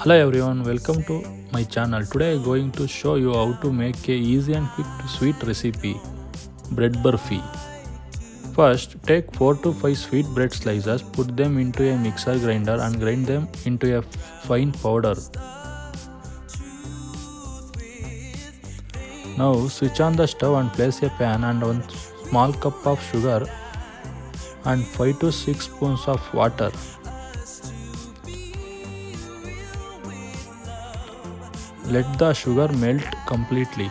Hello everyone, welcome to my channel. Today I'm going to show you how to make a easy and quick sweet recipe, bread burfi. First, take 4 to 5 sweet bread slices, put them into a mixer grinder and grind them into a fine powder. Now switch on the stove and place a pan and 1 small cup of sugar and 5 to 6 spoons of water. Let the sugar melt completely.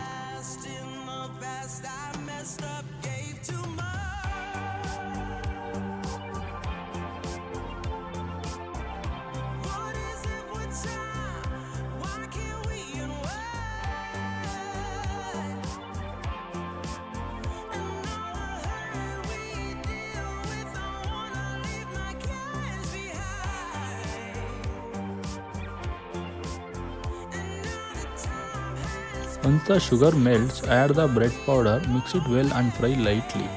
Once the sugar melts, add the bread powder, mix it well and fry lightly.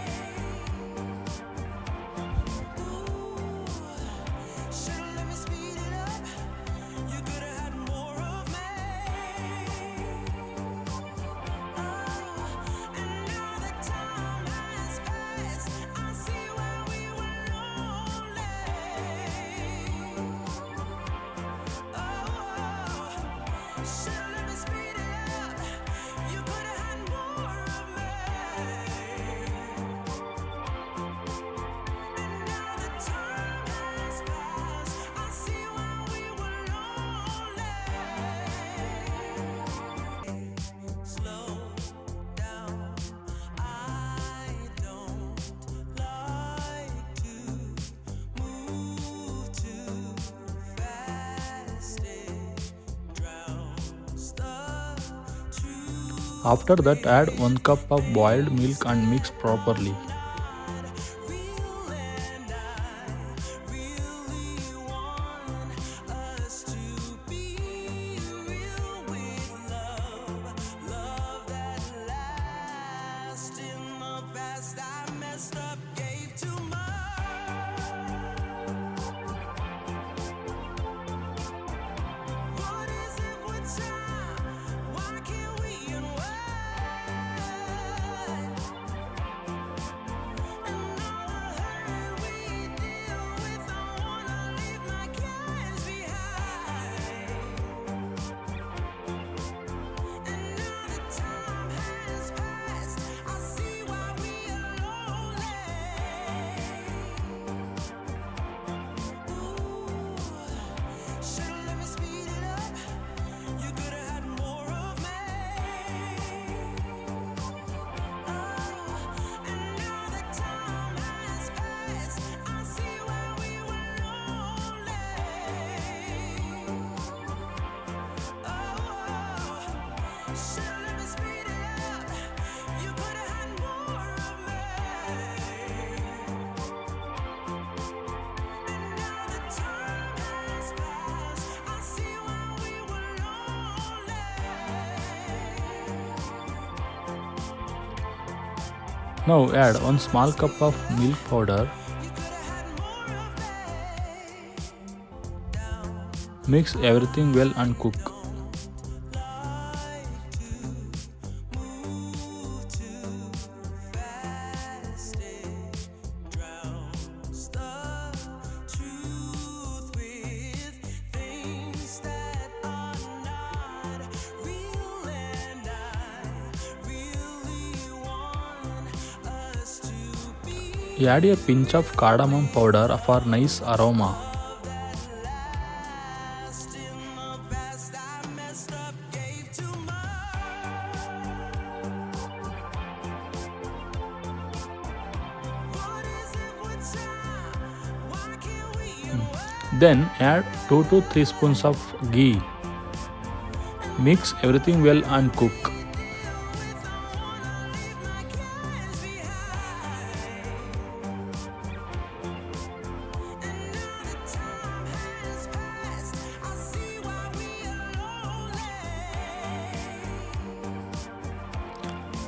After that, add 1 cup of boiled milk and mix properly. Now add 1 small cup of milk powder. Mix everything well and cook. Add a pinch of cardamom powder for nice aroma. Then add 2 to 3 spoons of ghee. Mix everything well and cook.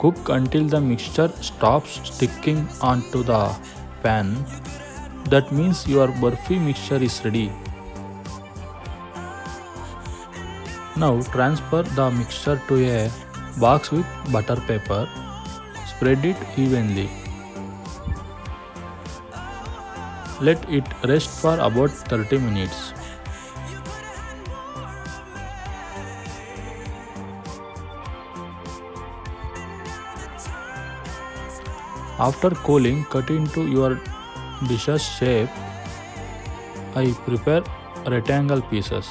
Cook until the mixture stops sticking onto the pan. That means your burfi mixture is ready. Now transfer the mixture to a box with butter paper. Spread it evenly. Let it rest for about 30 minutes. After cooling, cut into your dish's shape. I prepare rectangle pieces.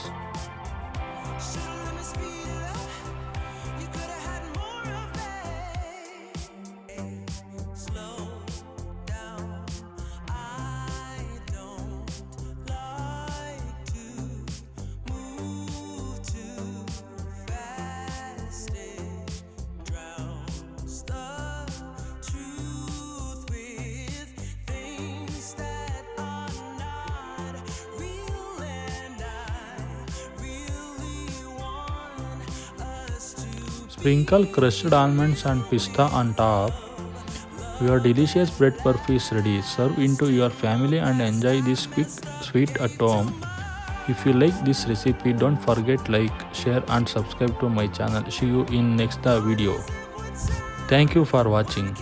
Sprinkle crushed almonds and pista on top. Your delicious bread burfi is ready. Serve into your family and enjoy this quick sweet at home. If you like this recipe, don't forget like, share and subscribe to my channel. See you in next video. Thank you for watching.